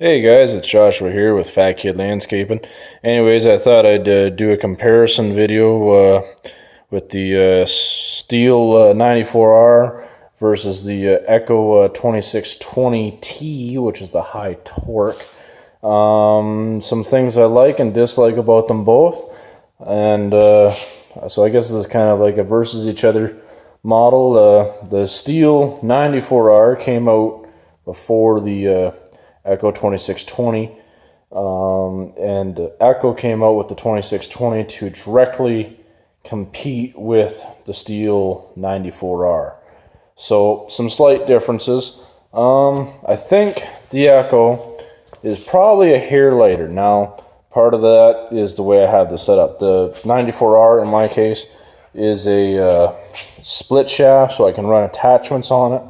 Hey guys, it's Joshua here with Fat Kid Landscaping. Anyways, I thought I'd do a comparison video with the Stihl 94R versus the Echo 2620T, which is the high torque. Some things I like and dislike about them both, and so I guess this is kind of like a versus each other model. The Stihl 94R came out before the Echo 2620, and the Echo came out with the 2620 to directly compete with the Stihl 94R. So some slight differences. I think the Echo is probably a hair lighter. Now, part of that is the way I have this set up. The 94R, in my case, is a split shaft, so I can run attachments on it.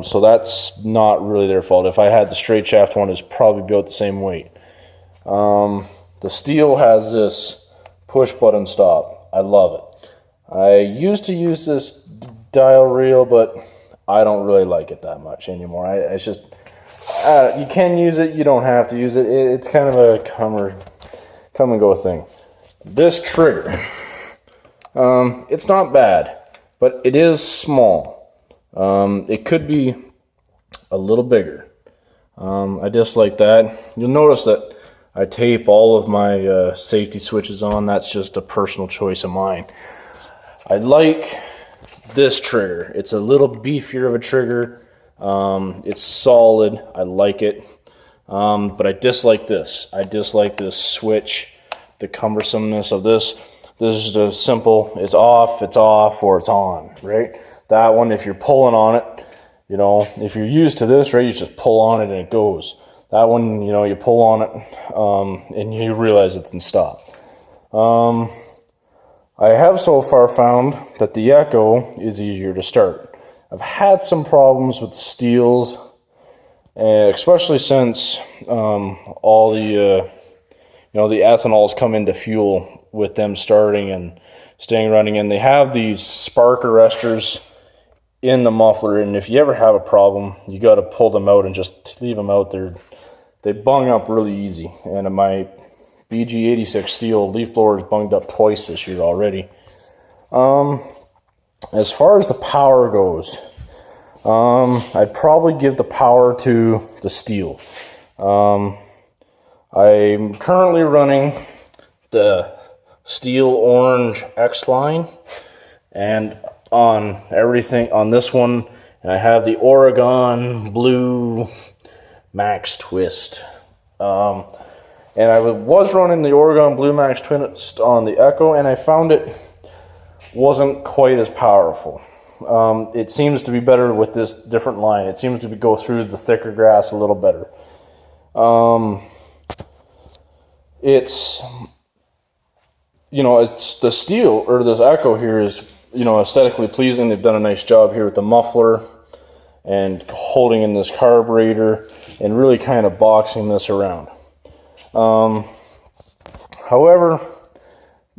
So that's not really their fault. If I had the straight shaft one, it's probably built the same weight. The Stihl has this push button stop. I love it. I used to use this dial reel, but I don't really like it that much anymore. It's just, you can use it, you don't have to use it. It's kind of a come and go thing. This trigger, it's not bad, but it is small. It could be a little bigger. I dislike that. You'll notice that I tape all of my safety switches on. That's just a personal choice of mine. I like this trigger. It's a little beefier of a trigger. It's solid. I like it. But I dislike this. I dislike this switch, the cumbersomeness of this. This is just a simple, it's off, or it's on, right? That one, if you're pulling on it, you know, if you're used to this, right, you just pull on it and it goes. That one, you know, you pull on it and you realize it can stop. I have so far found that the Echo is easier to start. I've had some problems with Stihls, especially since all the, the ethanols come into fuel with them starting and staying running. And they have these spark arresters in the muffler, and if you ever have a problem, you got to pull them out and just leave them out there. They bung up really easy, and my BG86 Stihl leaf blower is bunged up twice this year already. As far as the power goes, I'd probably give the power to the Stihl. I'm currently running the Stihl Orange X line, and on everything on this one, and I have the Oregon Blue Max Twist, and I was running the Oregon Blue Max Twist on the Echo, and I found it wasn't quite as powerful. It seems to be better with this different line. It seems to go through the thicker grass a little better. It's the Stihl, or this Echo here, is aesthetically pleasing. They've done a nice job here with the muffler and holding in this carburetor and really kind of boxing this around. However,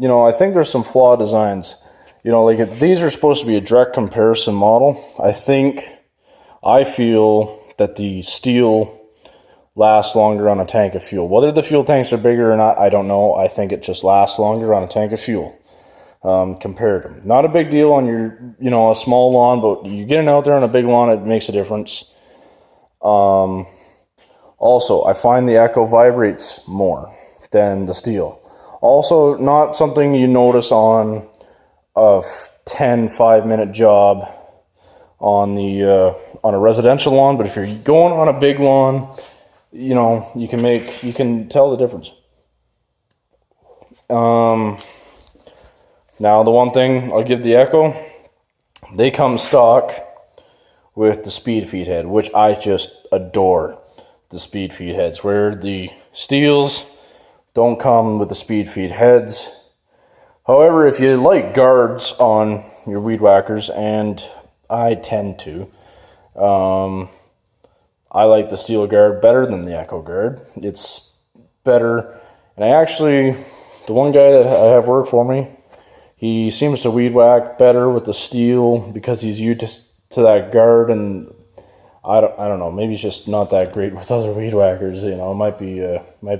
I think there's some flawed designs. Like if these are supposed to be a direct comparison model, I feel that the Stihl lasts longer on a tank of fuel. Whether the fuel tanks are bigger or not, I don't know. I think it just lasts longer on a tank of fuel. Compared to them. Not a big deal on your, a small lawn, but you getting out there on a big lawn, it makes a difference. Also, I find the Echo vibrates more than the Stihl. Also, not something you notice on a 5-minute job on a residential lawn, but if you're going on a big lawn, you can tell the difference. Now, the one thing I'll give the Echo, they come stock with the speed feed head, which I just adore the speed feed heads, where the Stihls don't come with the speed feed heads. However, if you like guards on your weed whackers, and I tend to, I like the Stihl guard better than the Echo guard. It's better, and the one guy that I have work for me, he seems to weed whack better with the Stihl because he's used to that guard, and I don't know. Maybe he's just not that great with other weed whackers. You know, it might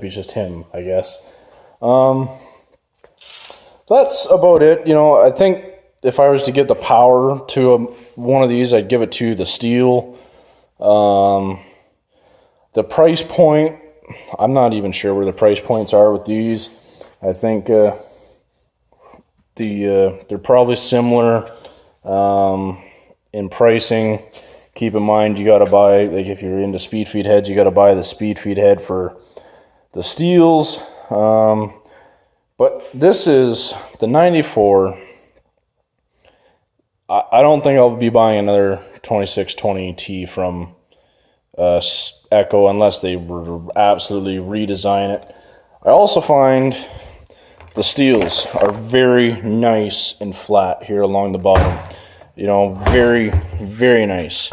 be just him, I guess. That's about it. You know, I think if I was to get the power to one of these, I'd give it to the Stihl. The price point, I'm not even sure where the price points are with these. I think they're probably similar in pricing. Keep in mind, you got to buy, like if you're into speed feed heads, you got to buy the speed feed head for the Stihls. But this is the 94. I don't think I'll be buying another 2620T from Echo unless they were absolutely redesign it. I also find the Stihls are very nice and flat here along the bottom. You know, very, very nice.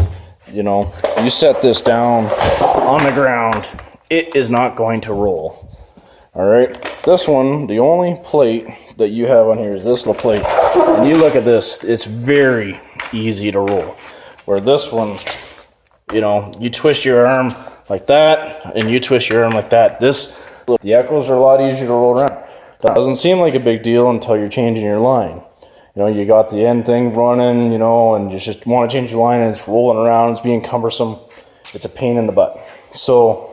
You know, you set this down on the ground, it is not going to roll. All right, this one, the only plate that you have on here is this little plate. And you look at this, it's very easy to roll. Where this one, you know, you twist your arm like that, and you twist your arm like that. The Echoes are a lot easier to roll around. That doesn't seem like a big deal until you're changing your line. You know, you got the end thing running, you know, and you just want to change your line and it's rolling around, it's being cumbersome. It's a pain in the butt. So,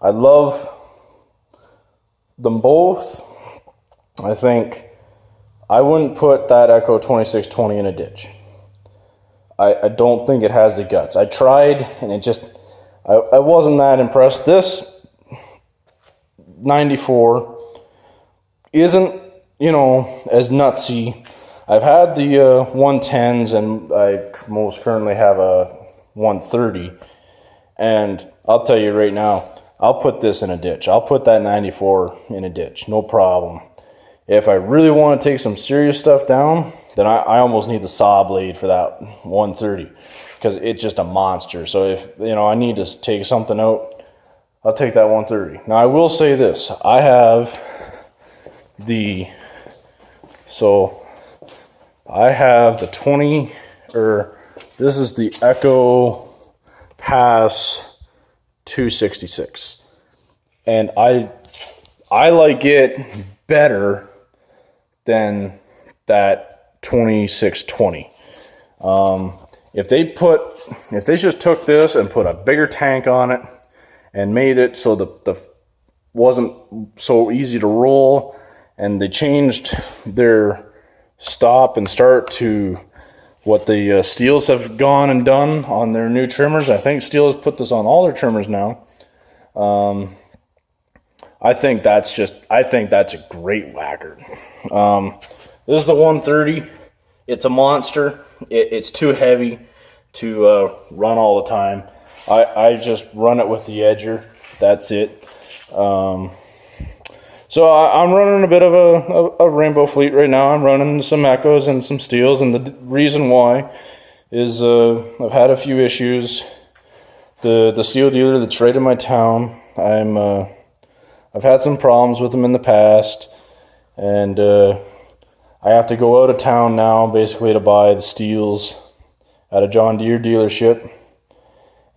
I love them both. I think I wouldn't put that Echo 2620 in a ditch. I don't think it has the guts. I tried and it just, I wasn't that impressed. This 94 isn't, you know, as nutsy. I've had the 110s and I most currently have a 130. And I'll tell you right now, I'll put this in a ditch. I'll put that 94 in a ditch, no problem. If I really want to take some serious stuff down, then I almost need the saw blade for that 130 because it's just a monster. So if, you know, I need to take something out, I'll take that 130. Now I will say this, I have the 20, or this is the Echo Pass 266. And I like it better than that 2620. If they just took this and put a bigger tank on it and made it so the wasn't so easy to roll, and they changed their stop and start to what the Stihls have gone and done on their new trimmers. I think Stihl has put this on all their trimmers now. I think that's a great whacker. This is the 130. It's a monster. It's too heavy to run all the time. I just run it with the edger. That's it. So I'm running a bit of a rainbow fleet right now. I'm running some Echoes and some Stihls, and the reason why is I've had a few issues. The Stihl dealer that's right in my town, I've had some problems with them in the past, and I have to go out of town now basically to buy the Stihls at a John Deere dealership.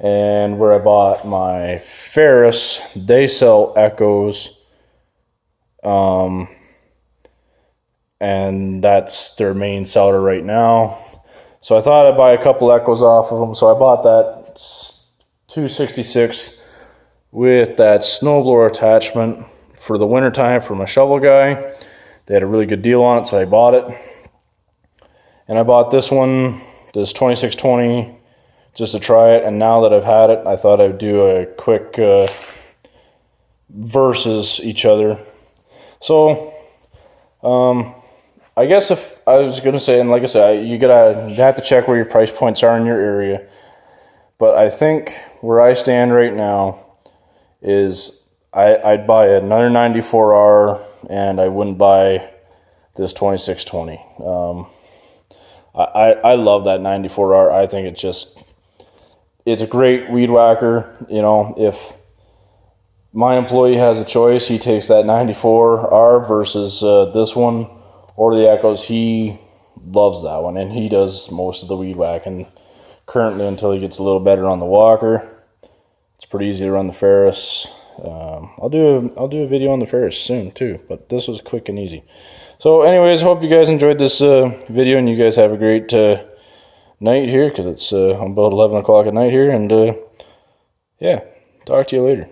And where I bought my Ferris, they sell Echoes. And that's their main seller right now. So I thought I'd buy a couple Echoes off of them. So I bought that 266 with that snowblower attachment for the wintertime for my shovel guy. They had a really good deal on it, so I bought it. And I bought this one, this 2620, just to try it. And now that I've had it, I thought I'd do a quick versus each other. So, I guess if I was going to say, and like I said, you have to check where your price points are in your area. But I think where I stand right now is I'd buy another 94R and I wouldn't buy this 2620. I love that 94R. I think it's a great weed whacker. You know, if my employee has a choice, he takes that 94R versus this one or the Echoes. He loves that one, and he does most of the weed whacking. currently until he gets a little better on the walker. It's pretty easy to run the Ferris. I'll do a video on the Ferris soon too, but this was quick and easy. So anyways, hope you guys enjoyed this video, and you guys have a great night here, because it's about 11 o'clock at night here, and yeah, talk to you later.